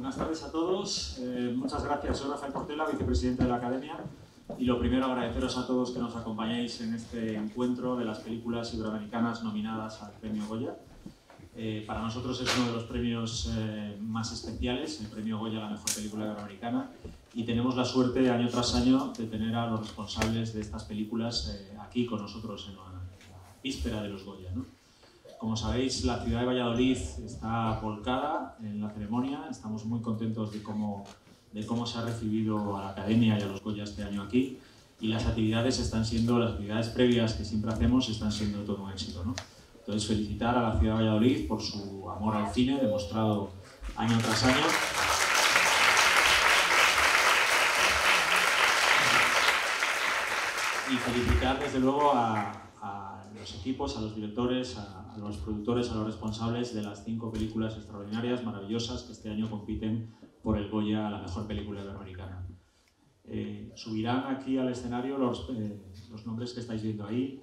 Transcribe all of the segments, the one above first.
Buenas tardes a todos. Muchas gracias. Soy Rafael Portela, vicepresidente de la Academia. Y lo primero, agradeceros a todos que nos acompañéis en este encuentro de las películas iberoamericanas nominadas al Premio Goya. Para nosotros es uno de los premios más especiales, el Premio Goya a la mejor película iberoamericana. Y tenemos la suerte, año tras año, de tener a los responsables de estas películas aquí con nosotros en la víspera de los Goya, ¿no? Como sabéis, la ciudad de Valladolid está volcada en la ceremonia. Estamos muy contentos de cómo se ha recibido a la Academia y a los Goya este año aquí. Y las actividades previas que siempre hacemos están siendo todo un éxito, ¿no? Entonces, felicitar a la ciudad de Valladolid por su amor al cine, demostrado año tras año. Y felicitar, desde luego, a los equipos, a los directores, a los productores, a los responsables de las 5 películas extraordinarias, maravillosas, que este año compiten por el Goya a la mejor película iberoamericana. Subirán aquí al escenario los nombres que estáis viendo ahí.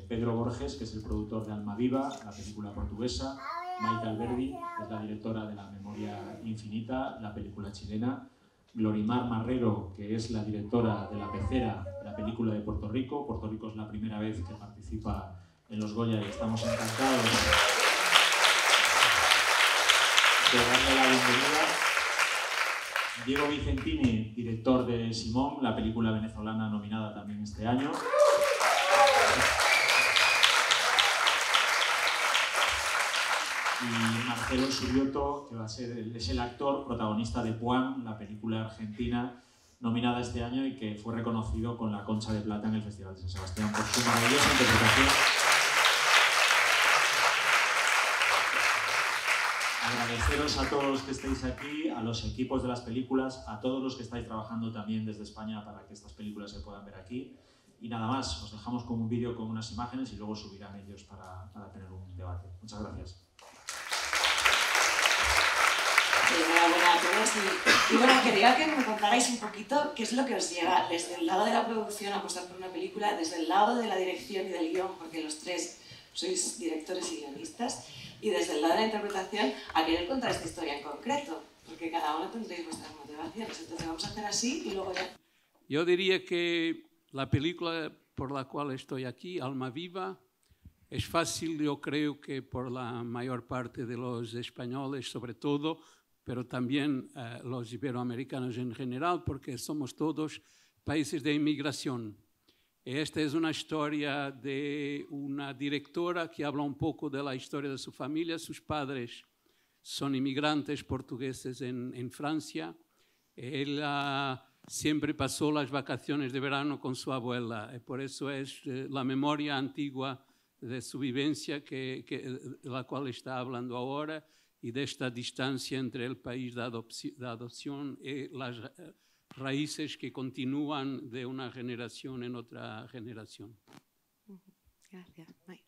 Pedro Borges, que es el productor de Almaviva, la película portuguesa. Maite Alberdi, que es la directora de La Memoria Infinita, la película chilena. Glorimar Marrero, que es la directora de La Pecera, la película de Puerto Rico. Puerto Rico es la primera vez que participa en los Goya y estamos encantados de darle la bienvenida. Diego Vicentini, director de Simón, la película venezolana nominada también este año. Y Marcelo Subioto, que es el actor protagonista de Puan, la película argentina nominada este año y que fue reconocido con la Concha de Plata en el Festival de San Sebastián por su maravillosa interpretación. Agradeceros a todos los que estéis aquí, a los equipos de las películas, a todos los que estáis trabajando también desde España para que estas películas se puedan ver aquí. Y nada más, os dejamos con un vídeo con unas imágenes y luego subirán ellos para tener un debate. Muchas gracias. Enhorabuena a todos. Y bueno, quería que me contarais un poquito qué es lo que os lleva desde el lado de la producción a apostar por una película, desde el lado de la dirección y del guión, porque los tres sois directores y guionistas, y desde el lado de la interpretación a querer contar esta historia en concreto, porque cada uno tendréis vuestras motivaciones. Entonces vamos a hacer así y luego ya. Yo diría que la película por la cual estoy aquí, Almaviva, es fácil, yo creo que por la mayor parte de los españoles sobre todo, pero también los iberoamericanos en general, porque somos todos países de inmigración. Esta es una historia de una directora que habla un poco de la historia de su familia. Sus padres son inmigrantes portugueses en Francia. Ella siempre pasó las vacaciones de verano con su abuela. Y por eso es la memoria antigua de su vivencia de la cual está hablando ahora y de esta distancia entre el país de adopción y las raíces que continúan de una generación en otra generación. Gracias, Maite.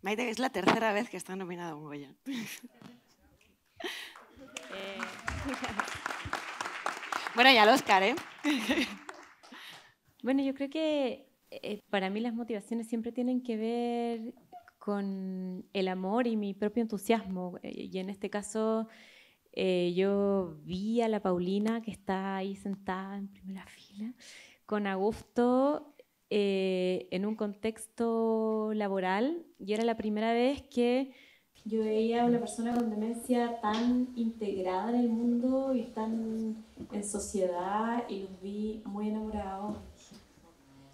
Maite, es la tercera vez que está nominada a un Goya. Bueno, y al Oscar, ¿eh? Bueno, yo creo que para mí las motivaciones siempre tienen que ver con el amor y mi propio entusiasmo. Y en este caso, yo vi a la Paulina, que está ahí sentada en primera fila, con Augusto en un contexto laboral, y era la primera vez que yo veía a una persona con demencia tan integrada en el mundo y tan en sociedad, y los vi muy enamorados.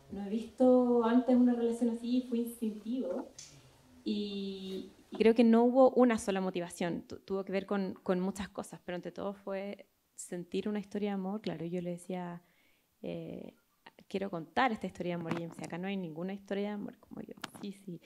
No he visto antes una relación así, fue instintivo. Y creo que no hubo una sola motivación, tuvo que ver con muchas cosas, pero entre todo fue sentir una historia de amor. Claro, yo le decía, quiero contar esta historia de amor, y ella me decía, acá no hay ninguna historia de amor, como yo, sí.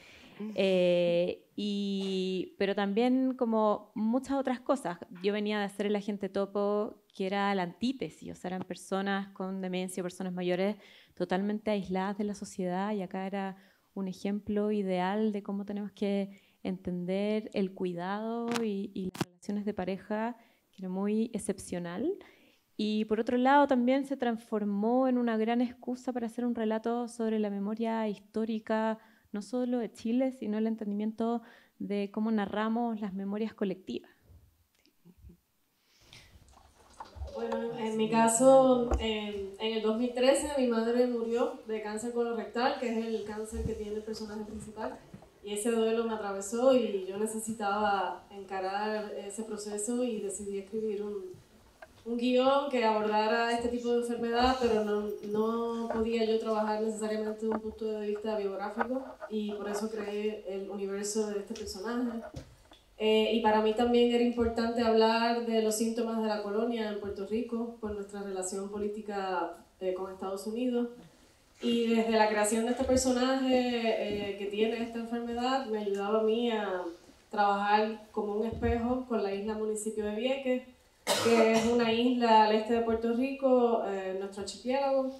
Pero también como muchas otras cosas. Yo venía de hacer El Agente Topo, que era la antítesis, o sea, eran personas con demencia, personas mayores totalmente aisladas de la sociedad, y acá era un ejemplo ideal de cómo tenemos que entender el cuidado y las relaciones de pareja, que era muy excepcional. Y por otro lado también se transformó en una gran excusa para hacer un relato sobre la memoria histórica, no solo de Chile, sino el entendimiento de cómo narramos las memorias colectivas. En mi caso, en el 2013 mi madre murió de cáncer colorectal, que es el cáncer que tiene el personaje principal, y ese duelo me atravesó y yo necesitaba encarar ese proceso y decidí escribir un guión que abordara este tipo de enfermedad, pero no podía yo trabajar necesariamente desde un punto de vista biográfico y por eso creé el universo de este personaje. Y para mí también era importante hablar de los síntomas de la colonia en Puerto Rico por nuestra relación política con Estados Unidos. Y desde la creación de este personaje que tiene esta enfermedad me ayudaba a mí a trabajar como un espejo con la isla municipio de Vieques, que es una isla al este de Puerto Rico, nuestro archipiélago,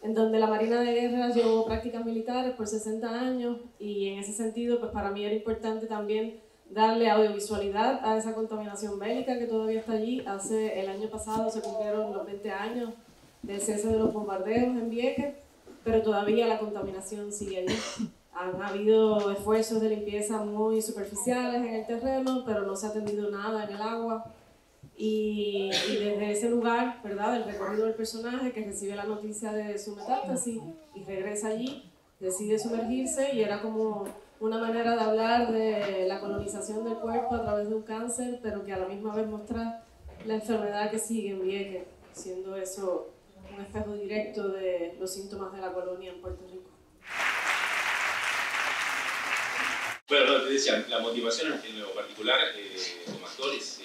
en donde la Marina de Guerra llevó prácticas militares por 60 años y en ese sentido pues para mí era importante también darle audiovisualidad a esa contaminación bélica que todavía está allí. El año pasado se cumplieron los 20 años del cese de los bombardeos en Vieques, pero todavía la contaminación sigue allí. Han habido esfuerzos de limpieza muy superficiales en el terreno, pero no se ha atendido nada en el agua. Y desde ese lugar, ¿verdad?, el recorrido del personaje que recibe la noticia de su metástasis y regresa allí, decide sumergirse y era como una manera de hablar de la colonización del cuerpo a través de un cáncer, pero que a la misma vez mostrar la enfermedad que sigue en Vieques, siendo eso un espejo directo de los síntomas de la colonia en Puerto Rico. Bueno, no, te decía, la motivación en lo particular como actor es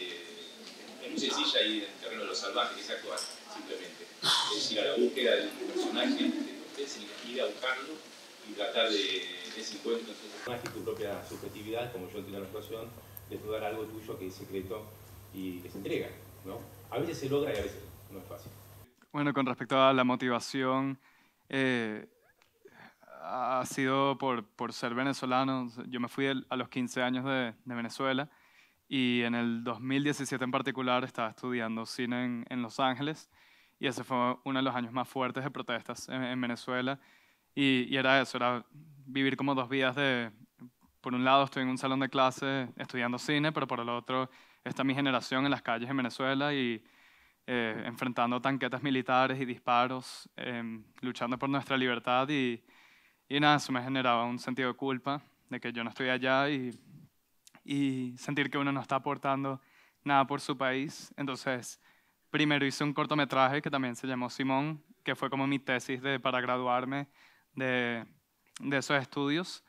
muy sencilla y en el terreno de lo salvaje, que es actuar, simplemente. Es decir, a la búsqueda del personaje, ir a buscarlo y tratar de ese encuentro entre el personaje y tu propia subjetividad, como yo entiendo la actuación, de dar algo tuyo que es secreto y que se entrega, ¿no? A veces se logra y a veces no es fácil. Bueno, con respecto a la motivación, ha sido por ser venezolano. Yo me fui a los 15 años de Venezuela y en el 2017 en particular estaba estudiando cine en Los Ángeles y ese fue uno de los años más fuertes de protestas en Venezuela y era eso, era vivir como dos vidas de, por un lado estoy en un salón de clase estudiando cine, pero por el otro está mi generación en las calles en Venezuela y enfrentando tanquetas militares y disparos, luchando por nuestra libertad y nada, eso me generaba un sentido de culpa de que yo no estoy allá y sentir que uno no está aportando nada por su país. Entonces, primero hice un cortometraje que también se llamó Simón, que fue como mi tesis para graduarme de esos estudios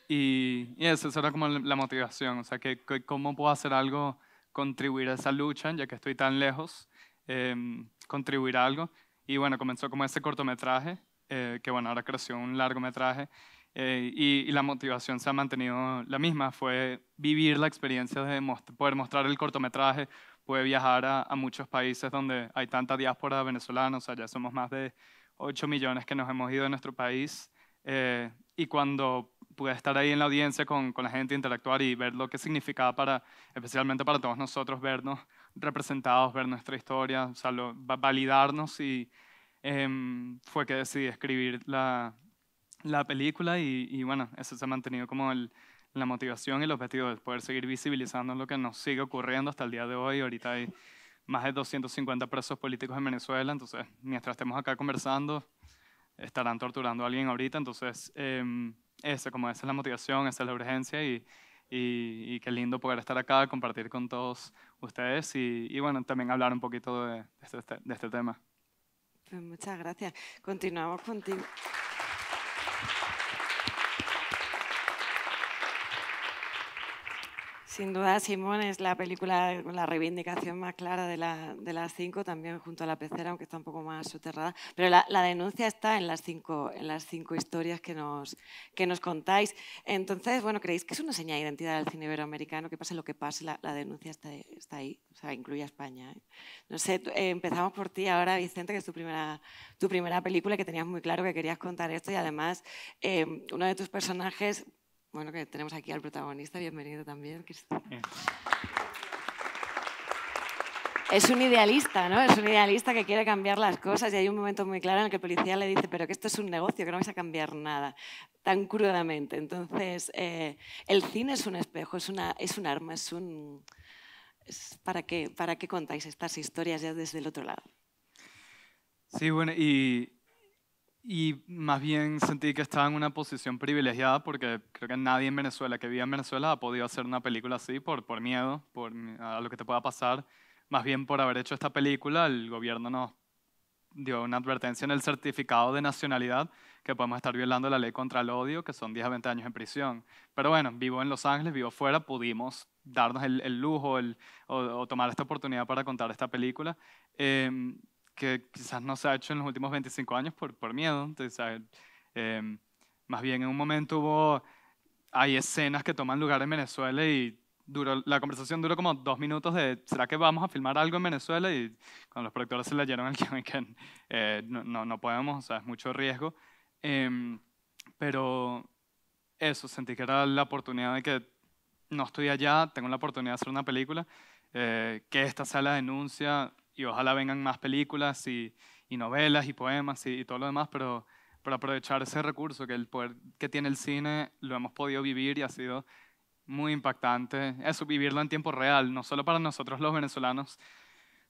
y esa era como la motivación, o sea, que cómo puedo hacer algo, contribuir a esa lucha, ya que estoy tan lejos, contribuir a algo. Y bueno, comenzó como ese cortometraje, que bueno, ahora creció un largometraje, y la motivación se ha mantenido la misma, fue vivir la experiencia de poder mostrar el cortometraje, poder viajar a muchos países donde hay tanta diáspora venezolana, o sea, ya somos más de 8 millones que nos hemos ido de nuestro país, y cuando pude estar ahí en la audiencia con la gente, interactuar y ver lo que significaba especialmente para todos nosotros, vernos representados, ver nuestra historia, o sea, validarnos y fue que decidí escribir la película y bueno, eso se ha mantenido como la motivación y el objetivo de poder seguir visibilizando lo que nos sigue ocurriendo hasta el día de hoy. Ahorita hay más de 250 presos políticos en Venezuela, entonces mientras estemos acá conversando, estarán torturando a alguien ahorita, entonces esa es la motivación, esa es la urgencia y qué lindo poder estar acá, compartir con todos ustedes y bueno, también hablar un poquito de este tema. Pues muchas gracias. Continuamos contigo. Sin duda, Simón es la película con la reivindicación más clara de las 5, también junto a La Pecera, aunque está un poco más soterrada. Pero la denuncia está en las cinco historias que nos contáis. Entonces, bueno, ¿creéis que es una señal de identidad del cine iberoamericano? Que pase lo que pase, la denuncia está ahí, o sea, incluye a España, ¿eh? No sé, empezamos por ti ahora, Vicente, que es tu primera película y que tenías muy claro que querías contar esto y además uno de tus personajes... Bueno, que tenemos aquí al protagonista, bienvenido también, Cristina. Es un idealista, ¿no? Es un idealista que quiere cambiar las cosas y hay un momento muy claro en el que el policía le dice pero que esto es un negocio, que no vais a cambiar nada, tan crudamente. Entonces, el cine es un espejo, es un arma, ¿para qué contáis estas historias ya desde el otro lado? Sí, bueno, y más bien sentí que estaba en una posición privilegiada porque creo que nadie en Venezuela que vive en Venezuela ha podido hacer una película así por miedo, a lo que te pueda pasar. Más bien por haber hecho esta película, el gobierno nos dio una advertencia en el certificado de nacionalidad que podemos estar violando la ley contra el odio, que son 10 a 20 años en prisión. Pero bueno, vivo en Los Ángeles, vivo fuera, pudimos darnos el lujo o tomar esta oportunidad para contar esta película, que quizás no se ha hecho en los últimos 25 años por miedo. Entonces, más bien en un momento hay escenas que toman lugar en Venezuela y la conversación duró como 2 minutos de ¿será que vamos a filmar algo en Venezuela? Y cuando los productores se leyeron el guión, que no podemos, o sea, es mucho riesgo. Pero eso, sentí que era la oportunidad de que no estoy allá, tengo la oportunidad de hacer una película, que esta sea la denuncia y ojalá vengan más películas y novelas y poemas y todo lo demás, pero aprovechar ese recurso, que el poder que tiene el cine lo hemos podido vivir y ha sido muy impactante. Eso, vivirlo en tiempo real, no solo para nosotros los venezolanos,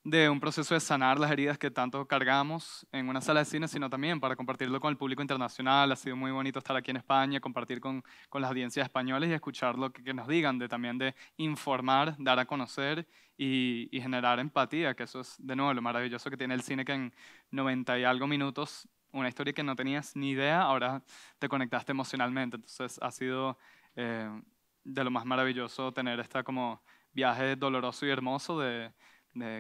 de un proceso de sanar las heridas que tanto cargamos en una sala de cine, sino también para compartirlo con el público internacional. Ha sido muy bonito estar aquí en España, compartir con las audiencias españolas y escuchar lo que nos digan, también de informar, dar a conocer y generar empatía, que eso es de nuevo lo maravilloso que tiene el cine, que en 90 y algo minutos, una historia que no tenías ni idea, ahora te conectaste emocionalmente. Entonces ha sido de lo más maravilloso tener esta como viaje doloroso y hermoso de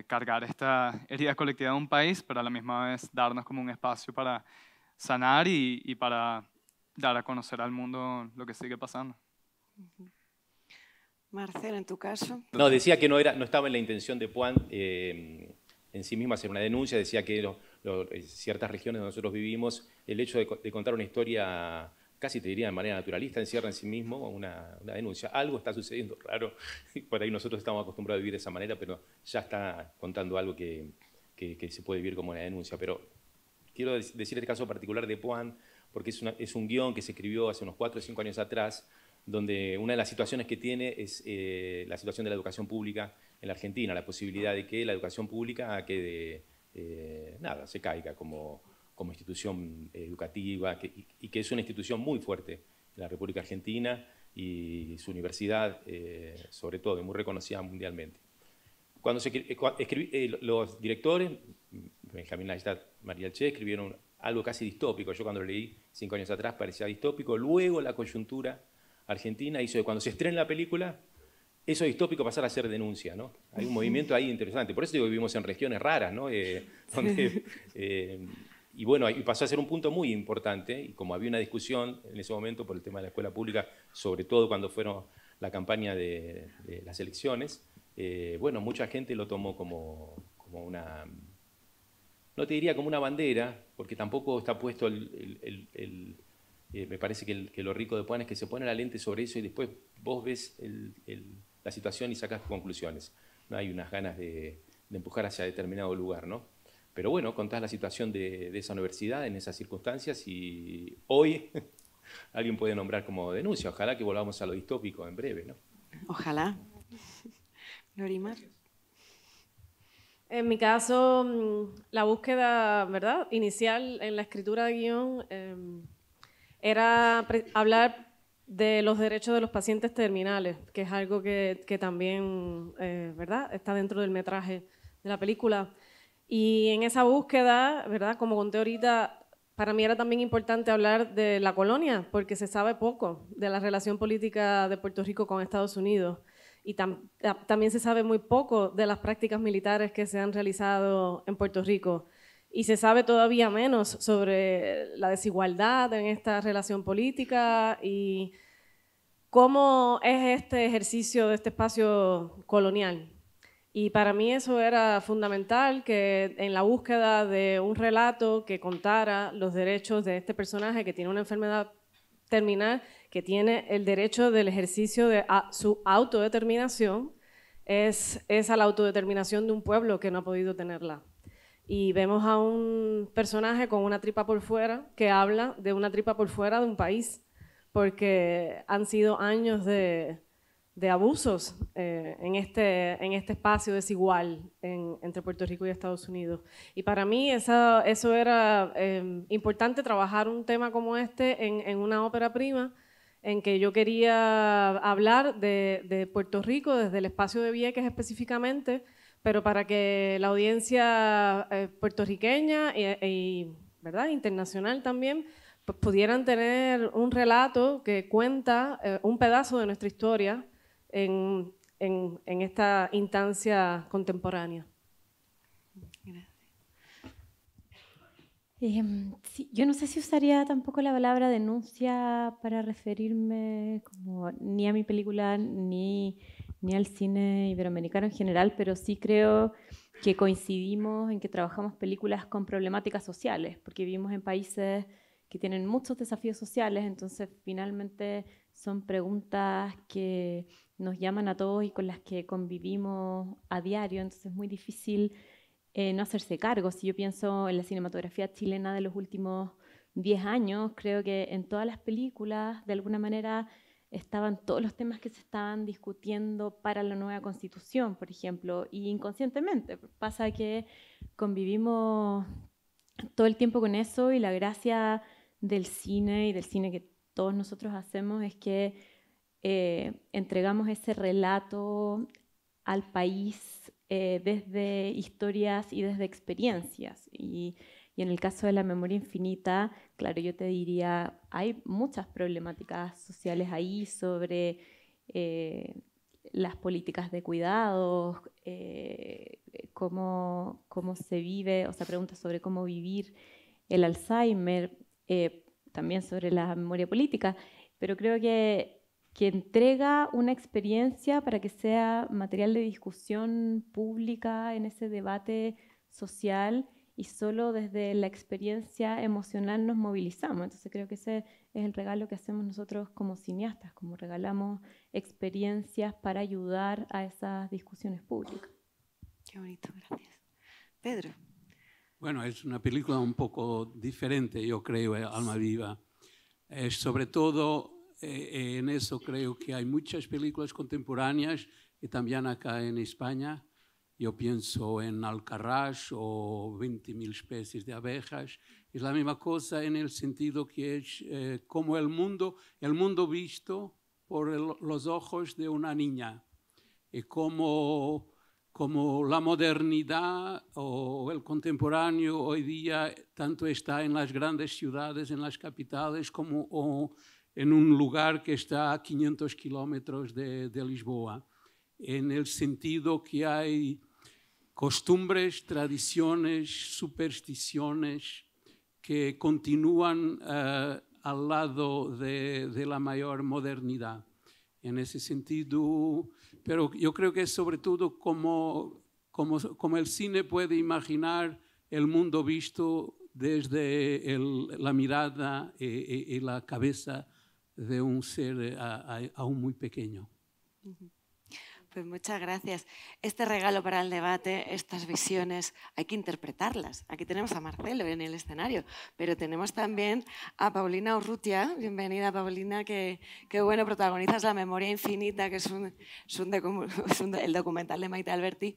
cargar esta herida colectiva de un país, pero a la misma vez darnos como un espacio para sanar y para dar a conocer al mundo lo que sigue pasando. Marcel, en tu caso. No, decía que no estaba en la intención de Puan en sí misma hacer una denuncia, decía que ciertas regiones donde nosotros vivimos, el hecho de contar una historia, casi te diría de manera naturalista, encierra en sí mismo una denuncia. Algo está sucediendo raro, por ahí nosotros estamos acostumbrados a vivir de esa manera, pero ya está contando algo que se puede vivir como una denuncia. Pero quiero decir este caso particular de Puan, porque es un guión que se escribió hace unos 4 o 5 años atrás, donde una de las situaciones que tiene es la situación de la educación pública en la Argentina, la posibilidad de que la educación pública quede, se caiga como institución educativa, y que es una institución muy fuerte en la República Argentina y su universidad, sobre todo, muy reconocida mundialmente. Cuando los directores, Benjamín Laystadt, María Elche, escribieron algo casi distópico. Yo cuando lo leí 5 años atrás parecía distópico. Luego la coyuntura argentina hizo que cuando se estrena la película, eso distópico pasar a ser denuncia, ¿no? Hay un movimiento ahí interesante. Por eso digo que vivimos en regiones raras, ¿no? Y bueno, y pasó a ser un punto muy importante, y como había una discusión en ese momento por el tema de la escuela pública, sobre todo cuando fueron la campaña de las elecciones, bueno, mucha gente lo tomó como una, no te diría como una bandera, porque tampoco está puesto me parece que lo rico de Puan es que se pone la lente sobre eso y después vos ves la situación y sacas conclusiones. No hay unas ganas de empujar hacia determinado lugar, ¿no? Pero bueno, contás la situación de esa universidad en esas circunstancias y hoy alguien puede nombrar como denuncia. Ojalá que volvamos a lo distópico en breve, ¿no? Ojalá. Lorimar. En mi caso, la búsqueda, ¿verdad?, inicial en la escritura de guión era hablar de los derechos de los pacientes terminales, que es algo que también, ¿verdad?, está dentro del metraje de la película. Y en esa búsqueda, ¿verdad?, como conté ahorita, para mí era también importante hablar de la colonia, porque se sabe poco de la relación política de Puerto Rico con Estados Unidos. Y también se sabe muy poco de las prácticas militares que se han realizado en Puerto Rico. Y se sabe todavía menos sobre la desigualdad en esta relación política y cómo es este ejercicio de este espacio colonial. Y para mí eso era fundamental, que en la búsqueda de un relato que contara los derechos de este personaje que tiene una enfermedad terminal, que tiene el derecho del ejercicio de su autodeterminación, es a la autodeterminación de un pueblo que no ha podido tenerla. Y vemos a un personaje con una tripa por fuera, que habla de una tripa por fuera de un país, porque han sido años de de abusos en este espacio desigual entre Puerto Rico y Estados Unidos. Y para mí eso era importante, trabajar un tema como este en una ópera prima, en que yo quería hablar de Puerto Rico desde el espacio de Vieques específicamente, pero para que la audiencia puertorriqueña ¿verdad? Internacional también pudieran tener un relato que cuenta un pedazo de nuestra historia en esta instancia contemporánea. Gracias. Sí, yo no sé si usaría tampoco la palabra denuncia para referirme como ni a mi película ni al cine iberoamericano en general, pero sí creo que coincidimos en que trabajamos películas con problemáticas sociales, porque vivimos en países que tienen muchos desafíos sociales, entonces finalmente son preguntas que nos llaman a todos y con las que convivimos a diario, entonces es muy difícil no hacerse cargo. Si yo pienso en la cinematografía chilena de los últimos 10 años, creo que en todas las películas, de alguna manera, estaban todos los temas que se estaban discutiendo para la nueva Constitución, por ejemplo, y inconscientemente. Pasa que convivimos todo el tiempo con eso, y la gracia del cine y del cine que todos nosotros hacemos es que entregamos ese relato al país desde historias y desde experiencias. Y en el caso de La memoria infinita, claro, yo te diría, hay muchas problemáticas sociales ahí sobre las políticas de cuidados, cómo se vive, o sea, preguntas sobre cómo vivir el Alzheimer, también sobre la memoria política, pero creo que entrega una experiencia para que sea material de discusión pública en ese debate social, y solo desde la experiencia emocional nos movilizamos. Entonces creo que ese es el regalo que hacemos nosotros como cineastas, como regalamos experiencias para ayudar a esas discusiones públicas. Qué bonito, gracias. Pedro. Bueno, es una película un poco diferente, yo creo, Alma Viva. Sobre todo en eso creo que hay muchas películas contemporáneas y también acá en España. Yo pienso en Alcarrás o 20.000 especies de abejas. Es la misma cosa en el sentido que es como el mundo visto por los ojos de una niña. Y como la modernidad o el contemporáneo hoy día tanto está en las grandes ciudades, en las capitales, como en un lugar que está a 500 kilómetros de Lisboa, en el sentido que hay costumbres, tradiciones, supersticiones que continúan al lado de la mayor modernidad. En ese sentido, pero yo creo que es sobre todo como el cine puede imaginar el mundo visto desde la mirada y la cabeza de un ser aún muy pequeño. Pues muchas gracias. Este regalo para el debate, estas visiones, hay que interpretarlas. Aquí tenemos a Marcelo en el escenario, pero tenemos también a Paulina Urrutia. Bienvenida, Paulina, que bueno, protagonizas La memoria infinita, que es el documental de Maite Alberdi.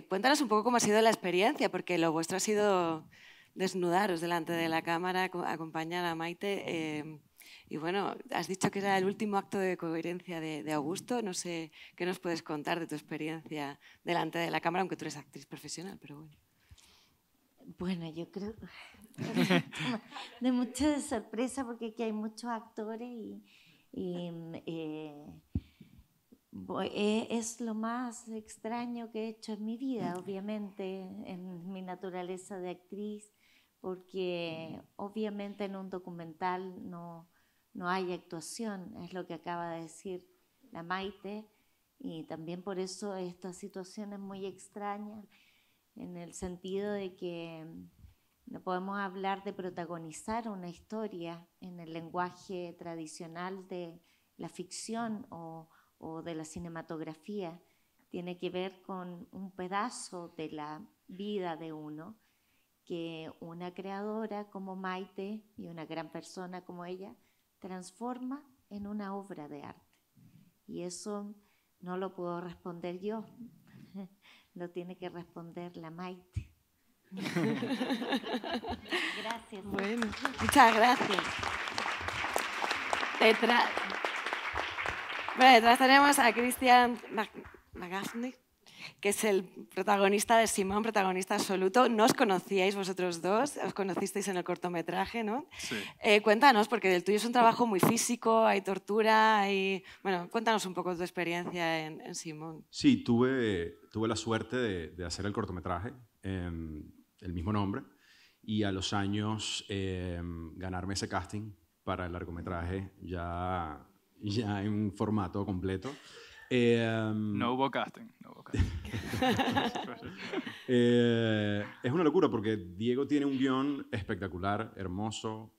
Cuéntanos un poco cómo ha sido la experiencia, porque lo vuestro ha sido desnudaros delante de la cámara, acompañar a Maite. Y bueno, has dicho que era el último acto de coherencia de Augusto. No sé qué nos puedes contar de tu experiencia delante de la cámara, aunque tú eres actriz profesional, pero bueno. Bueno, yo creo de mucha sorpresa, porque aquí hay muchos actores es lo más extraño que he hecho en mi vida, obviamente, en mi naturaleza de actriz, porque obviamente en un documental no hay actuación, es lo que acaba de decir la Maite, y también por eso esta situación es muy extraña, en el sentido de que no podemos hablar de protagonizar una historia en el lenguaje tradicional de la ficción o de la cinematografía. Tiene que ver con un pedazo de la vida de uno que una creadora como Maite y una gran persona como ella transforma en una obra de arte. Y eso no lo puedo responder yo, lo tiene que responder la Maite. Gracias. Bueno, muchas gracias. Detrás tenemos a Christian McGaffney, que es el protagonista de Simón, protagonista absoluto. No os conocíais vosotros dos, os conocisteis en el cortometraje, ¿no? Sí. Cuéntanos, porque el tuyo es un trabajo muy físico, hay tortura, bueno, cuéntanos un poco tu experiencia en Simón. Sí, tuve la suerte de hacer el cortometraje, el mismo nombre, y a los años ganarme ese casting para el largometraje ya en formato completo. No hubo casting. Es una locura porque Diego tiene un guión espectacular, hermoso,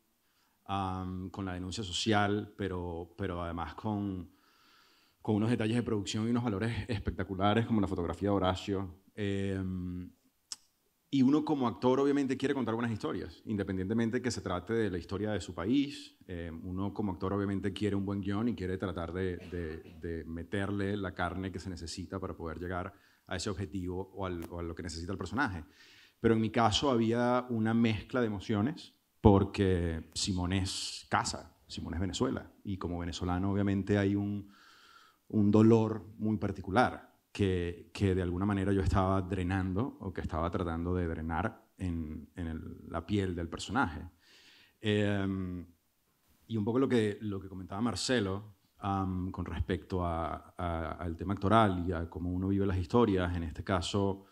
con la denuncia social, pero además con unos detalles de producción y unos valores espectaculares como la fotografía de Horacio. Y uno como actor obviamente quiere contar buenas historias, independientemente que se trate de la historia de su país. Uno como actor obviamente quiere un buen guión y quiere tratar de meterle la carne que se necesita para poder llegar a ese objetivo o a lo que necesita el personaje. Pero en mi caso había una mezcla de emociones porque Simón es casa, Simón es Venezuela. Y como venezolano obviamente hay un dolor muy particular que de alguna manera yo estaba drenando o que estaba tratando de drenar en la piel del personaje. Y un poco lo que comentaba Marcelo con respecto al tema actoral y a cómo uno vive las historias, en este caso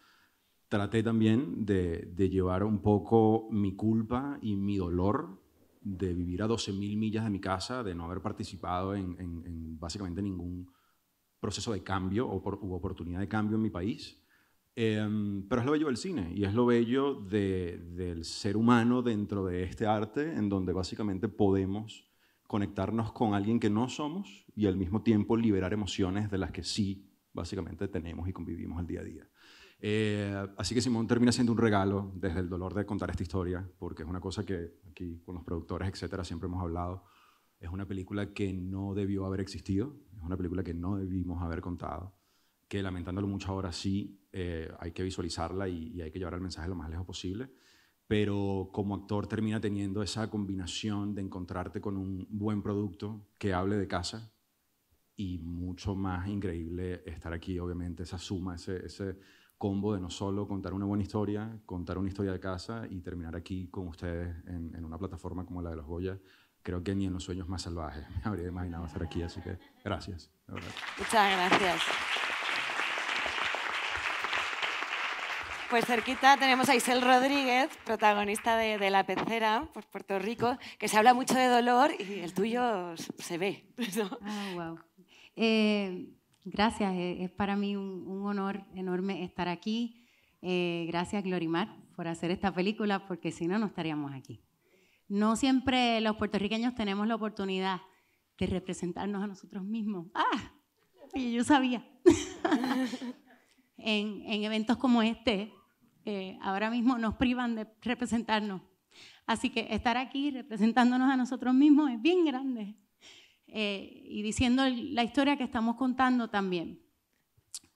traté también de llevar un poco mi culpa y mi dolor de vivir a 12.000 millas de mi casa, de no haber participado en básicamente ningún proceso de cambio u oportunidad de cambio en mi país. Pero es lo bello del cine y es lo bello del ser humano dentro de este arte, en donde básicamente podemos conectarnos con alguien que no somos y al mismo tiempo liberar emociones de las que sí básicamente tenemos y convivimos el día a día. Así que Simón termina siendo un regalo desde el dolor de contar esta historia, porque es una cosa que aquí con los productores, etcétera, siempre hemos hablado. Es una película que no debió haber existido, es una película que no debimos haber contado, que lamentándolo mucho ahora sí hay que visualizarla y hay que llevar el mensaje lo más lejos posible, pero como actor termina teniendo esa combinación de encontrarte con un buen producto que hable de casa y mucho más increíble estar aquí, obviamente, esa suma, ese combo de no solo contar una buena historia, contar una historia de casa y terminar aquí con ustedes en una plataforma como la de los Goya. Creo que ni en los sueños más salvajes me habría imaginado estar aquí, así que gracias. De verdad. Muchas gracias. Pues cerquita tenemos a Isel Rodríguez, protagonista de La Pecera, por Puerto Rico, que se habla mucho de dolor y el tuyo se ve, ¿no? Wow. Gracias, es para mí un honor enorme estar aquí. Gracias, Glorimar, por hacer esta película, porque si no, no estaríamos aquí. No siempre los puertorriqueños tenemos la oportunidad de representarnos a nosotros mismos. ¡Ah! Oye, yo sabía. En eventos como este, ahora mismo nos privan de representarnos. Así que estar aquí representándonos a nosotros mismos es bien grande. Y diciendo la historia que estamos contando también.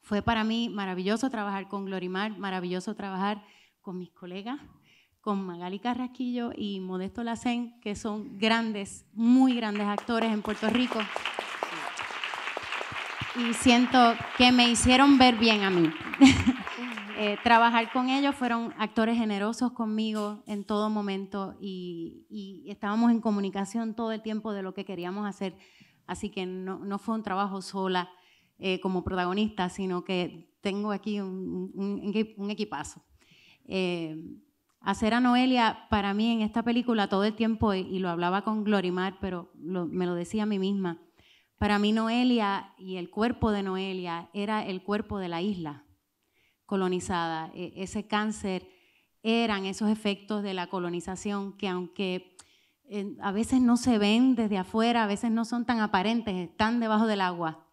Fue para mí maravilloso trabajar con Glorimar, maravilloso trabajar con mis colegas, con Magali Carrasquillo y Modesto Lacén, que son grandes, muy grandes actores en Puerto Rico. Y siento que me hicieron ver bien a mí. Trabajar con ellos, fueron actores generosos conmigo en todo momento y estábamos en comunicación todo el tiempo de lo que queríamos hacer. Así que no fue un trabajo sola como protagonista, sino que tengo aquí un equipazo. Hacer a Noelia, para mí en esta película todo el tiempo, y lo hablaba con Glorimar, pero me lo decía a mí misma, para mí Noelia y el cuerpo de Noelia era el cuerpo de la isla colonizada. Ese cáncer eran esos efectos de la colonización que aunque a veces no se ven desde afuera, a veces no son tan aparentes, están debajo del agua,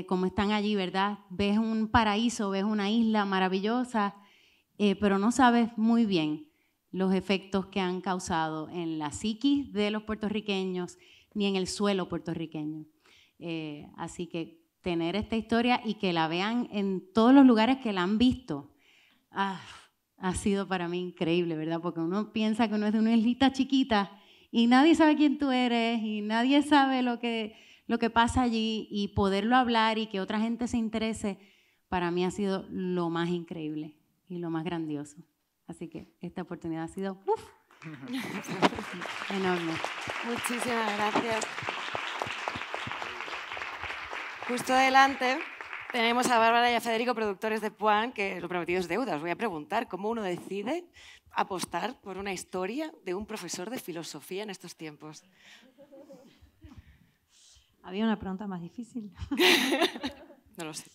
como están allí, ¿verdad? Ves un paraíso, ves una isla maravillosa, pero no sabes muy bien los efectos que han causado en la psiquis de los puertorriqueños ni en el suelo puertorriqueño. Así que tener esta historia y que la vean en todos los lugares que la han visto, ha sido para mí increíble, ¿verdad? Porque uno piensa que uno es de una islita chiquita y nadie sabe quién tú eres y nadie sabe lo que pasa allí, y poderlo hablar y que otra gente se interese, para mí ha sido lo más increíble y lo más grandioso. Así que esta oportunidad ha sido enorme. Muchísimas gracias. Justo adelante tenemos a Bárbara y a Federico, productores de Puan, que lo prometido es deuda. Os voy a preguntar cómo uno decide apostar por una historia de un profesor de filosofía en estos tiempos. ¿Había una pregunta más difícil? No lo sé.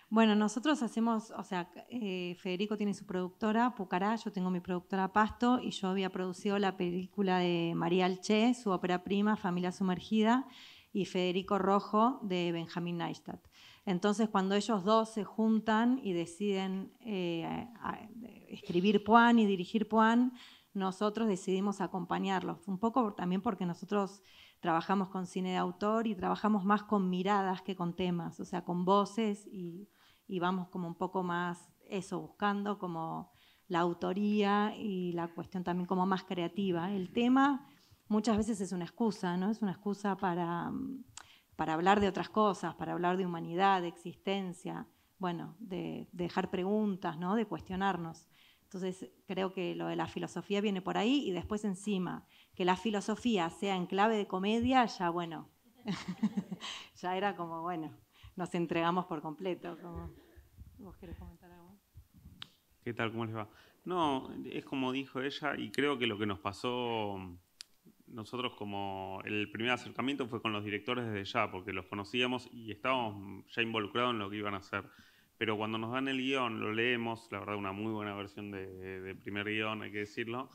Bueno, nosotros hacemos, o sea, Federico tiene su productora, Pucará, yo tengo mi productora Pasto, y yo había producido la película de María Alché, su ópera prima, Familia Sumergida, y Federico Rojo, de Benjamín Neistat. Entonces, cuando ellos dos se juntan y deciden escribir Puan y dirigir Puan, nosotros decidimos acompañarlos, un poco también porque nosotros trabajamos con cine de autor y trabajamos más con miradas que con temas, o sea, con voces, y vamos como un poco más eso, buscando como la autoría y la cuestión también como más creativa. El tema muchas veces es una excusa, ¿no? Es una excusa para hablar de otras cosas, para hablar de humanidad, de existencia, bueno, de dejar preguntas, ¿no? De cuestionarnos. Entonces, creo que lo de la filosofía viene por ahí, y después encima, que la filosofía sea en clave de comedia, ya bueno, ya era como, bueno, nos entregamos por completo. ¿Vos querés comentar algo? ¿Qué tal? ¿Cómo les va? No, es como dijo ella, y creo que lo que nos pasó nosotros, como el primer acercamiento fue con los directores desde ya, porque los conocíamos y estábamos ya involucrados en lo que iban a hacer. Pero cuando nos dan el guión, lo leemos, la verdad una muy buena versión de primer guión, hay que decirlo,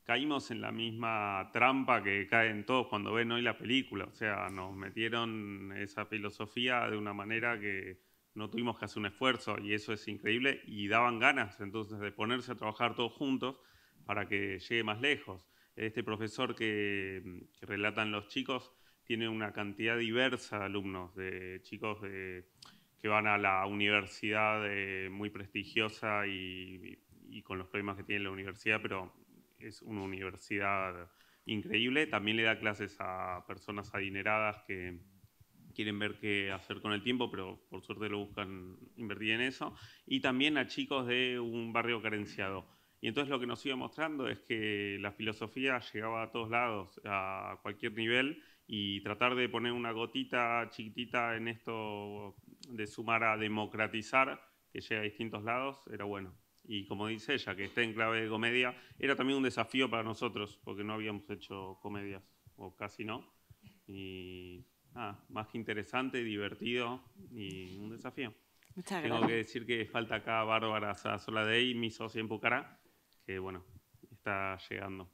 caímos en la misma trampa que caen todos cuando ven hoy la película. O sea, nos metieron esa filosofía de una manera que no tuvimos que hacer un esfuerzo, y eso es increíble, y daban ganas entonces de ponerse a trabajar todos juntos para que llegue más lejos. Este profesor que relatan los chicos tiene una cantidad diversa de alumnos, de chicos que van a la universidad muy prestigiosa y con los problemas que tiene la universidad, pero es una universidad increíble. También le da clases a personas adineradas que quieren ver qué hacer con el tiempo, pero por suerte lo buscan invertir en eso. Y también a chicos de un barrio carenciado. Y entonces lo que nos iba mostrando es que la filosofía llegaba a todos lados, a cualquier nivel, y tratar de poner una gotita chiquitita en esto de sumar a democratizar, que llega a distintos lados, era bueno. Y como dice ella, que esté en clave de comedia, era también un desafío para nosotros, porque no habíamos hecho comedias, o casi no. Y nada, más que interesante, divertido y un desafío. Muchas gracias. Tengo que decir que falta acá Bárbara Soladey, mi socia en Pucará, que bueno, está llegando.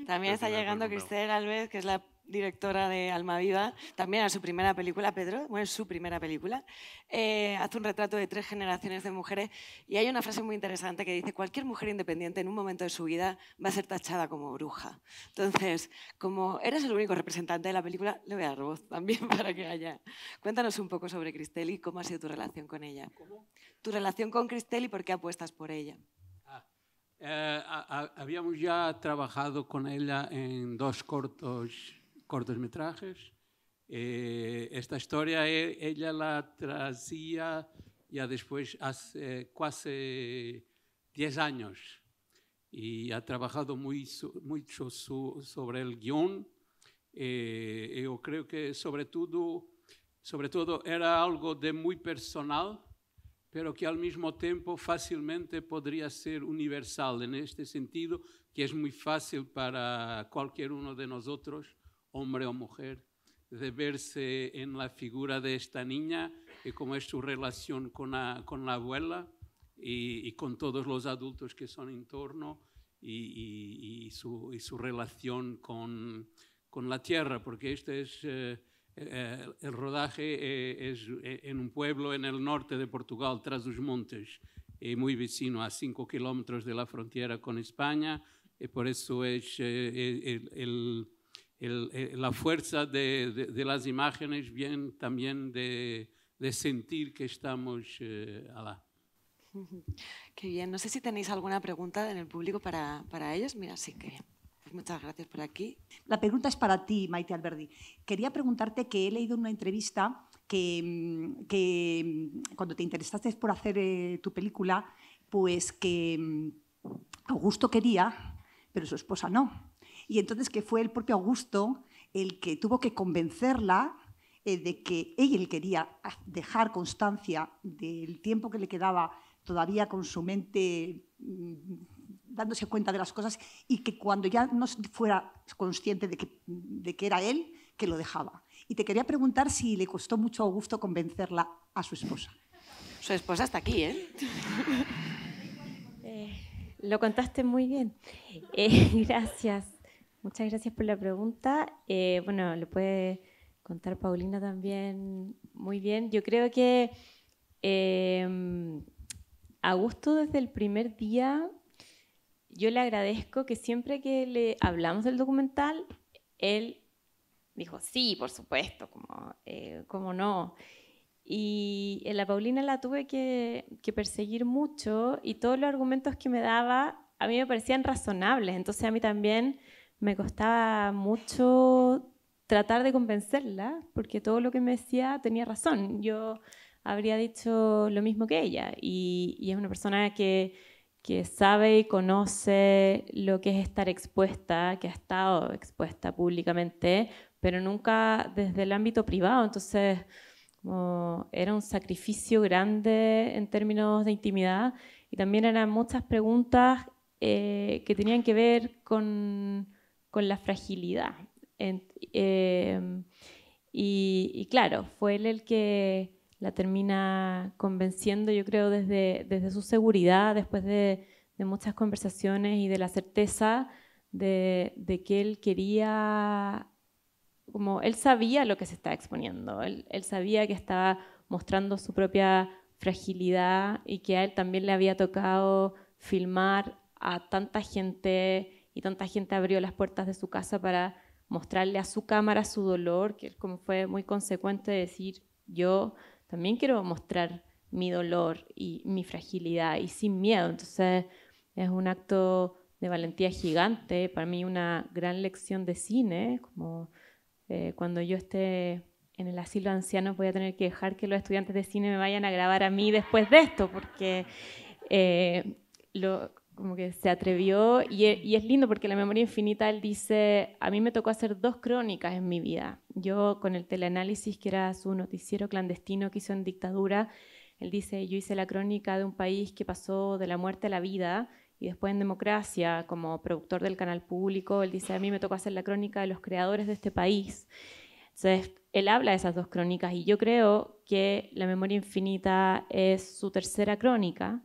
También está llegando Cristel Alves, que es la directora de Almaviva, también a su primera película, Pedro, bueno, es su primera película. Hace un retrato de 3 generaciones de mujeres, y hay una frase muy interesante que dice: cualquier mujer independiente en un momento de su vida va a ser tachada como bruja. Entonces, como eres el único representante de la película, le voy a dar voz también para que haya. Cuéntanos un poco sobre Cristel y cómo ha sido tu relación con ella. ¿Cómo? Tu relación con Cristel y por qué apuestas por ella. Habíamos ya trabajado con ella en 2 cortometrajes. Esta historia ella la trazía ya después, hace casi 10 años, y ha trabajado mucho sobre el guión. Yo creo que sobre todo era algo de muy personal, pero que al mismo tiempo fácilmente podría ser universal, en este sentido que es muy fácil para cualquier uno de nosotros, hombre o mujer, de verse en la figura de esta niña y cómo es su relación con la abuela y con todos los adultos que son en torno, y su relación con la tierra, porque este es... el rodaje es en un pueblo en el norte de Portugal, tras los montes, muy vecino, a 5 kilómetros de la frontera con España, y por eso es la fuerza de las imágenes viene también de sentir que estamos allá. Qué bien. No sé si tenéis alguna pregunta en el público para ellos. Mira, sí que bien. Pues muchas gracias por aquí. La pregunta es para ti, Maite Alberdi. Quería preguntarte que he leído en una entrevista que cuando te interesaste por hacer tu película, pues que Augusto quería, pero su esposa no. Y entonces que fue el propio Augusto el que tuvo que convencerla de que él quería dejar constancia del tiempo que le quedaba todavía con su mente dándose cuenta de las cosas y que cuando ya no fuera consciente de que era él, que lo dejaba. Y te quería preguntar si le costó mucho a Augusto convencerla a su esposa. Su esposa está aquí, ¿eh? Lo contaste muy bien. Gracias. Muchas gracias por la pregunta. Bueno, lo puede contar Paulina también muy bien. Yo creo que Augusto desde el primer día, yo le agradezco que siempre que le hablamos del documental, él dijo, sí, por supuesto, como no. Y en la Paulina la tuve que perseguir mucho y todos los argumentos que me daba a mí me parecían razonables. Entonces a mí también me costaba mucho tratar de convencerla porque todo lo que me decía tenía razón. Yo habría dicho lo mismo que ella y es una persona que sabe y conoce lo que es estar expuesta, que ha estado expuesta públicamente, pero nunca desde el ámbito privado. Entonces, era un sacrificio grande en términos de intimidad y también eran muchas preguntas que tenían que ver con la fragilidad. Y claro, fue él el que la termina convenciendo, yo creo, desde su seguridad, después de muchas conversaciones y de la certeza de que él quería, como él sabía lo que se estaba exponiendo, él sabía que estaba mostrando su propia fragilidad y que a él también le había tocado filmar a tanta gente y tanta gente abrió las puertas de su casa para mostrarle a su cámara su dolor, que como fue muy consecuente de decir, yo también quiero mostrar mi dolor y mi fragilidad y sin miedo. Entonces es un acto de valentía gigante, para mí una gran lección de cine, como cuando yo esté en el asilo de ancianos voy a tener que dejar que los estudiantes de cine me vayan a grabar a mí después de esto, porque como que se atrevió y es lindo porque en La memoria infinita él dice, a mí me tocó hacer 2 crónicas en mi vida. Yo con el teleanálisis, que era su noticiero clandestino que hizo en dictadura, él dice, yo hice la crónica de un país que pasó de la muerte a la vida y después en democracia, como productor del canal público, él dice, a mí me tocó hacer la crónica de los creadores de este país. Entonces, él habla de esas 2 crónicas y yo creo que La memoria infinita es su tercera crónica.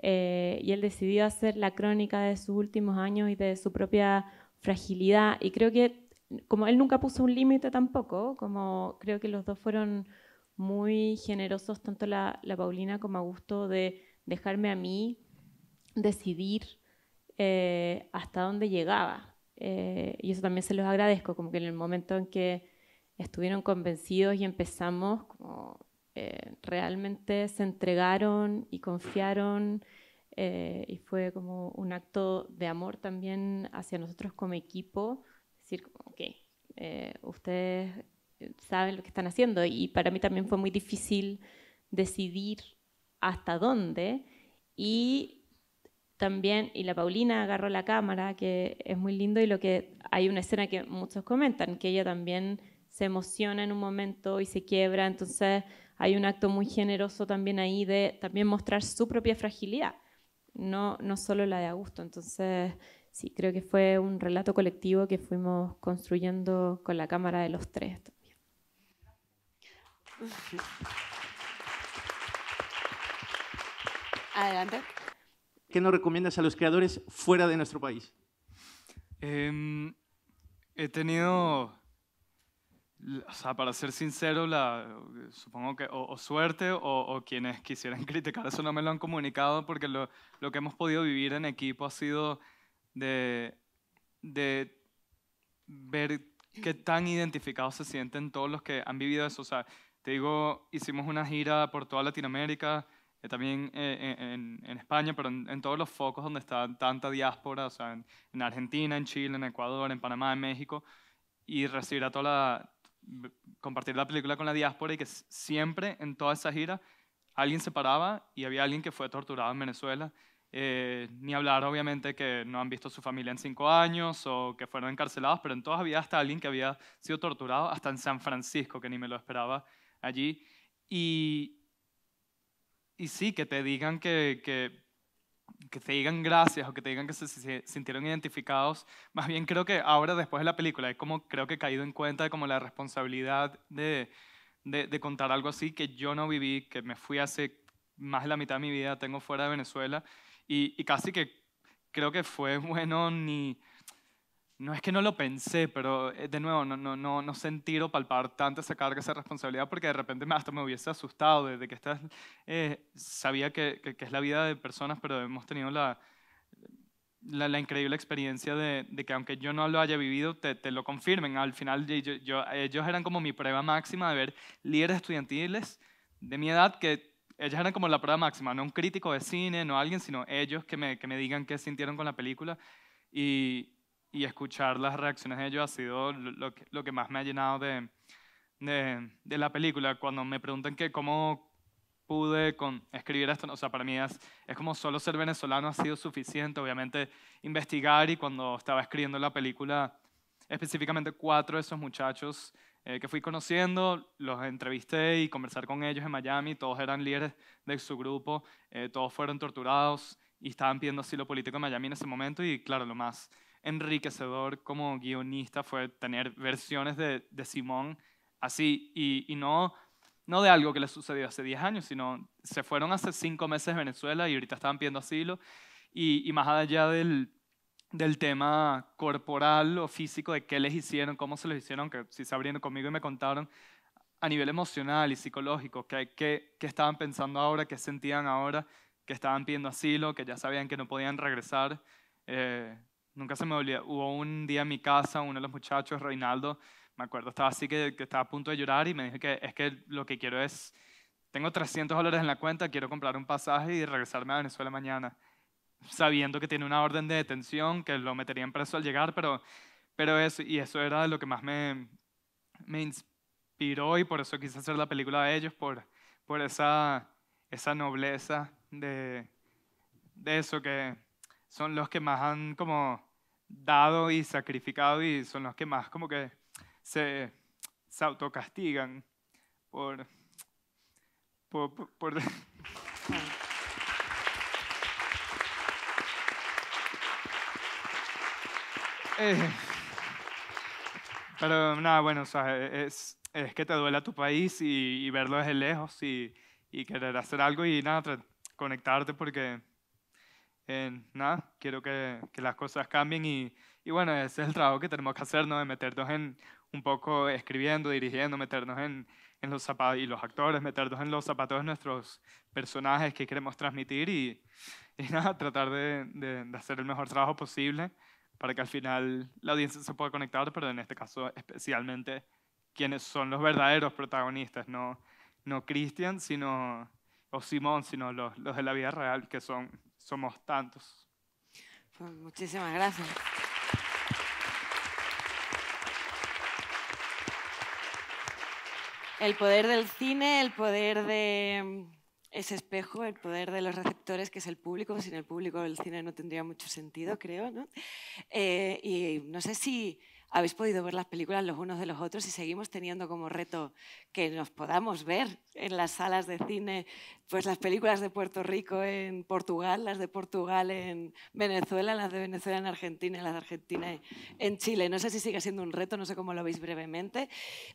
Y él decidió hacer la crónica de sus últimos años y de su propia fragilidad y creo que como él nunca puso un límite tampoco, como creo que los 2 fueron muy generosos, tanto la Paulina como Augusto, de dejarme a mí decidir hasta dónde llegaba y eso también se los agradezco, como que en el momento en que estuvieron convencidos y empezamos como realmente se entregaron y confiaron y fue como un acto de amor también hacia nosotros como equipo, decir, ok, ustedes saben lo que están haciendo y para mí también fue muy difícil decidir hasta dónde y también, y la Paulina agarró la cámara, que es muy lindo y lo que hay una escena que muchos comentan, que ella también se emociona en un momento y se quiebra, entonces hay un acto muy generoso también ahí de también mostrar su propia fragilidad, no solo la de Augusto. Entonces, sí, creo que fue un relato colectivo que fuimos construyendo con la cámara de los 3 también. Adelante. ¿Qué nos recomiendas a los creadores fuera de nuestro país? He tenido... O sea, para ser sincero, supongo que o suerte o quienes quisieran criticar eso no me lo han comunicado porque lo que hemos podido vivir en equipo ha sido de ver qué tan identificados se sienten todos los que han vivido eso. O sea, te digo, hicimos una gira por toda Latinoamérica, también en España, pero en todos los focos donde está tanta diáspora, o sea, en Argentina, en Chile, en Ecuador, en Panamá, en México, y recibir a compartir la película con la diáspora, y que siempre en toda esa gira alguien se paraba y había alguien que fue torturado en Venezuela. Ni hablar, obviamente, que no han visto a su familia en 5 años o que fueron encarcelados, pero en todas había hasta alguien que había sido torturado, hasta en San Francisco, que ni me lo esperaba allí. Y sí, que te digan que te digan gracias o que te digan que se sintieron identificados. Más bien creo que ahora, después de la película, creo que he caído en cuenta de como la responsabilidad de contar algo así que yo no viví, que me fui hace más de la mitad de mi vida, tengo fuera de Venezuela, y casi que creo que fue bueno no es que no lo pensé, pero de nuevo, no sentir o palpar tanto esa carga, esa responsabilidad, porque de repente hasta me hubiese asustado de que sabía que es la vida de personas, pero hemos tenido la increíble experiencia de que aunque yo no lo haya vivido, te lo confirmen. Al final ellos eran como mi prueba máxima de ver líderes estudiantiles de mi edad, que ellos eran como la prueba máxima, no un crítico de cine, no alguien, sino ellos que me digan qué sintieron con la película. Y escuchar las reacciones de ellos ha sido lo que más me ha llenado de la película. Cuando me preguntan que cómo pude escribir esto, o sea, para mí es como solo ser venezolano ha sido suficiente. Obviamente investigar, y cuando estaba escribiendo la película, específicamente 4 de esos muchachos que fui conociendo, los entrevisté y conversar con ellos en Miami. Todos eran líderes de su grupo, todos fueron torturados y estaban pidiendo asilo político en Miami en ese momento. Y claro, lo más enriquecedor como guionista fue tener versiones de Simón así, y no de algo que les sucedió hace 10 años, sino se fueron hace 5 meses de Venezuela y ahorita estaban pidiendo asilo, y más allá del tema corporal o físico de qué les hicieron, cómo se les hicieron, que sí se abrieron conmigo y me contaron a nivel emocional y psicológico qué estaban pensando ahora, qué sentían ahora, que estaban pidiendo asilo, que ya sabían que no podían regresar. Nunca se me olvida, hubo un día en mi casa, uno de los muchachos, Reinaldo, me acuerdo, estaba así que estaba a punto de llorar, y me dijo que es que lo que quiero es, tengo $300 en la cuenta, quiero comprar un pasaje y regresarme a Venezuela mañana, sabiendo que tiene una orden de detención, que lo meterían preso al llegar, pero eso era lo que más me inspiró, y por eso quise hacer la película de ellos, por esa nobleza de eso, que son los que más han como dado y sacrificado, y son los que más como que se autocastigan por pero nada, bueno, o sea, es que te duele a tu país y verlo desde lejos y querer hacer algo y nada, conectarte, porque nada, quiero que las cosas cambien, y bueno, ese es el trabajo que tenemos que hacer, ¿no? De meternos un poco escribiendo, dirigiendo, meternos en los zapatos, y los actores, meternos en los zapatos de nuestros personajes que queremos transmitir, y nada, tratar de hacer el mejor trabajo posible para que al final la audiencia se pueda conectar, pero en este caso especialmente quienes son los verdaderos protagonistas, no Cristian, o Simón, sino los de la vida real, que somos tantos. Pues muchísimas gracias. El poder del cine, el poder de ese espejo, el poder de los receptores, que es el público. Sin el público el cine no tendría mucho sentido, creo, ¿no? Y no sé si habéis podido ver las películas los unos de los otros, y seguimos teniendo como reto que nos podamos ver en las salas de cine, pues las películas de Puerto Rico en Portugal, las de Portugal en Venezuela, las de Venezuela en Argentina y las de Argentina en Chile. No sé si sigue siendo un reto, no sé cómo lo veis brevemente,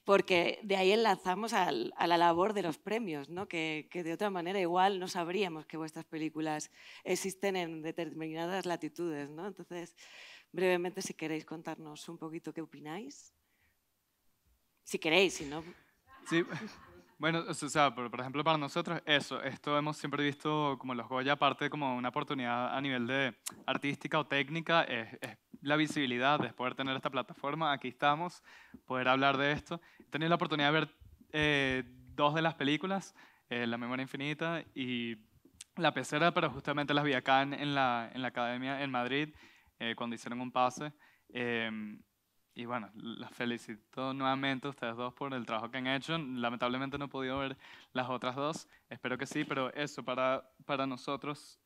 porque de ahí enlazamos a la labor de los premios, ¿no? Que de otra manera igual no sabríamos que vuestras películas existen en determinadas latitudes, ¿no? Entonces, brevemente, si queréis contarnos un poquito qué opináis. Si queréis, si no... Sí, bueno, o sea, por ejemplo, para nosotros, esto hemos siempre visto como los Goya, aparte como una oportunidad a nivel de artística o técnica, es la visibilidad de poder tener esta plataforma. Aquí estamos, poder hablar de esto. He tenido la oportunidad de ver 2 de las películas, La Memoria Infinita y La Pecera, pero justamente las vi acá en la Academia en Madrid, cuando hicieron un pase. Y bueno, las felicito nuevamente a ustedes 2 por el trabajo que han hecho. Lamentablemente no he podido ver las otras 2, espero que sí, pero eso para nosotros,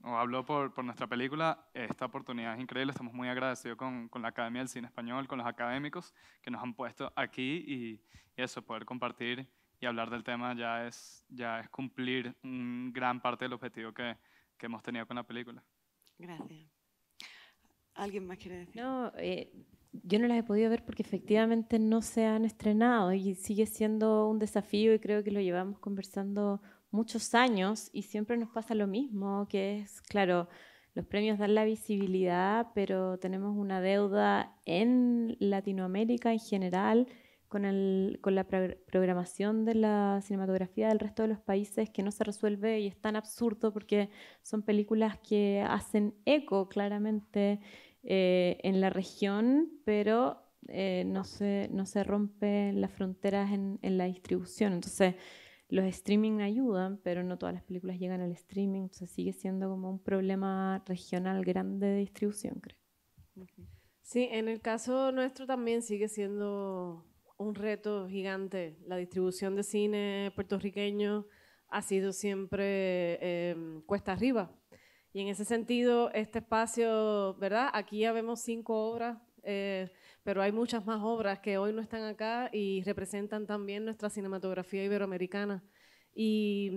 o hablo por nuestra película, esta oportunidad es increíble. Estamos muy agradecidos con la Academia del Cine Español, con los académicos que nos han puesto aquí y eso, poder compartir y hablar del tema ya es cumplir gran parte del objetivo que hemos tenido con la película. Gracias. ¿Alguien más quiere decir? No, yo no las he podido ver porque efectivamente no se han estrenado y sigue siendo un desafío y creo que lo llevamos conversando muchos años y siempre nos pasa lo mismo, que es, claro, los premios dan la visibilidad, pero tenemos una deuda en Latinoamérica en general con la programación de la cinematografía del resto de los países que no se resuelve y es tan absurdo porque son películas que hacen eco claramente en la región, pero no se rompen las fronteras en la distribución. Entonces, los streaming ayudan, pero no todas las películas llegan al streaming, entonces sigue siendo como un problema regional grande de distribución, creo. Sí, en el caso nuestro también sigue siendo un reto gigante. La distribución de cine puertorriqueño ha sido siempre cuesta arriba. Y en ese sentido, este espacio, ¿verdad? Aquí ya vemos 5 obras, pero hay muchas más obras que hoy no están acá y representan también nuestra cinematografía iberoamericana. Y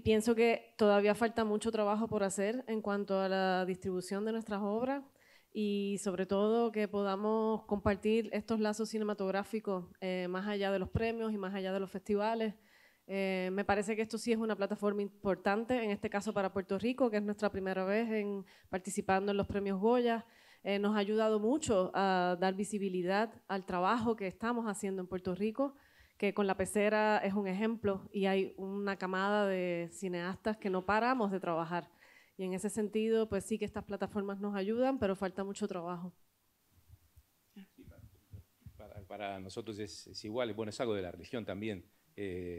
pienso que todavía falta mucho trabajo por hacer en cuanto a la distribución de nuestras obras y sobre todo que podamos compartir estos lazos cinematográficos más allá de los premios y más allá de los festivales. Me parece que esto sí es una plataforma importante, en este caso para Puerto Rico, que es nuestra primera vez participando en los premios Goya. Nos ha ayudado mucho a dar visibilidad al trabajo que estamos haciendo en Puerto Rico, que con La Pecera es un ejemplo y hay una camada de cineastas que no paramos de trabajar. Y en ese sentido, pues sí que estas plataformas nos ayudan, pero falta mucho trabajo. Para nosotros es igual, bueno, es algo de la religión también.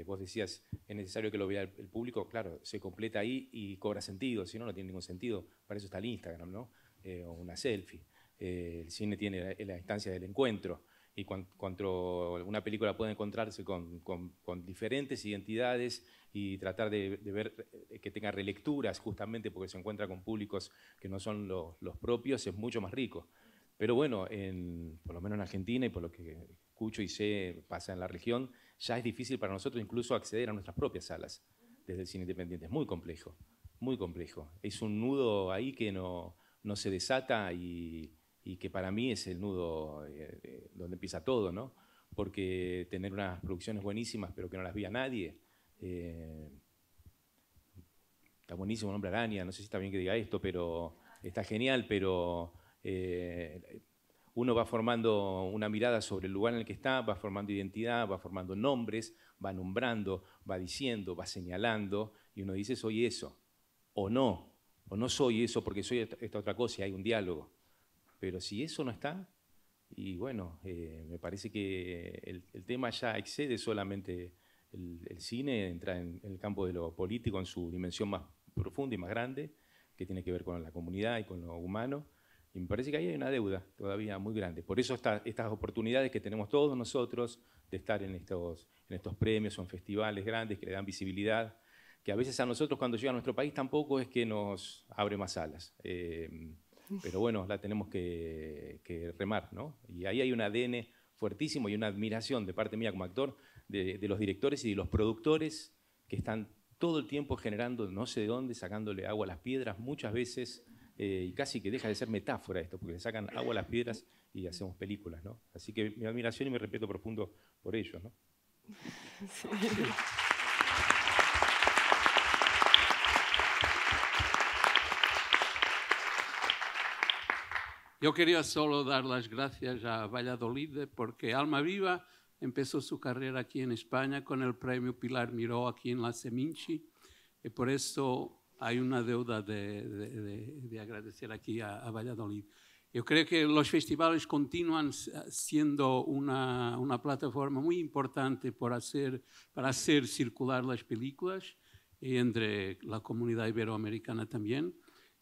Vos decías, es necesario que lo vea el público, claro, se completa ahí y cobra sentido, si no, no tiene ningún sentido. Para eso está el Instagram, ¿no? O una selfie. El cine tiene la instancia del encuentro y cuando una película puede encontrarse con diferentes identidades y tratar de ver que tenga relecturas justamente porque se encuentra con públicos que no son los propios, es mucho más rico. Pero bueno, por lo menos en Argentina y por lo que escucho y sé pasa en la región, ya es difícil para nosotros incluso acceder a nuestras propias salas desde el cine independiente. Es muy complejo, muy complejo. Es un nudo ahí que no se desata y que para mí es el nudo donde empieza todo, ¿no? Porque tener unas producciones buenísimas pero que no las vea nadie, está buenísimo el Hombre Araña, no sé si está bien que diga esto, pero está genial, pero uno va formando una mirada sobre el lugar en el que está, va formando identidad, va formando nombres, va nombrando, va diciendo, va señalando, y uno dice soy eso, o no soy eso porque soy esta otra cosa y hay un diálogo. Pero si eso no está, y bueno, me parece que el tema ya excede solamente el cine, entra en el campo de lo político en su dimensión más profunda y más grande, que tiene que ver con la comunidad y con lo humano. Y me parece que ahí hay una deuda todavía muy grande. Por eso estas oportunidades que tenemos todos nosotros de estar en estos premios o en festivales grandes que le dan visibilidad, que a veces a nosotros cuando llega a nuestro país tampoco es que nos abre más alas. Pero bueno, la tenemos que remar, ¿no? Y ahí hay un ADN fuertísimo y una admiración de parte mía como actor de los directores y de los productores que están todo el tiempo generando no sé de dónde, sacándole agua a las piedras, muchas veces, y casi que deja de ser metáfora esto, porque le sacan agua a las piedras y hacemos películas, ¿no? Así que mi admiración y mi respeto profundo por ellos, ¿no? Sí. Yo quería solo dar las gracias a Valladolid porque Alma Viva empezó su carrera aquí en España con el premio Pilar Miró aquí en la Seminci y por eso hay una deuda de agradecer aquí a Valladolid. Yo creo que los festivales continúan siendo una plataforma muy importante para hacer circular las películas y entre la comunidad iberoamericana también.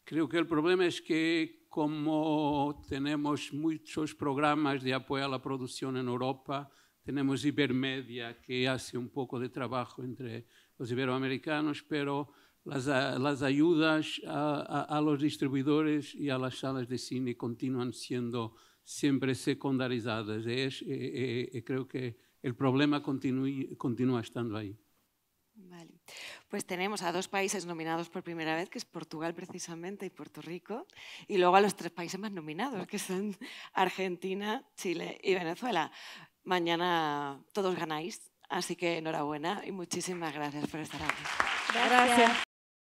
Creo que el problema es que como tenemos muchos programas de apoyo a la producción en Europa, tenemos Ibermedia que hace un poco de trabajo entre los iberoamericanos, pero las ayudas a los distribuidores y a las salas de cine continúan siendo siempre secundarizadas. Creo que el problema continúa estando ahí. Vale. Pues tenemos a 2 países nominados por primera vez, que es Portugal precisamente y Puerto Rico, y luego a los 3 países más nominados, que son Argentina, Chile y Venezuela. Mañana todos ganáis, así que enhorabuena y muchísimas gracias por estar aquí. Gracias.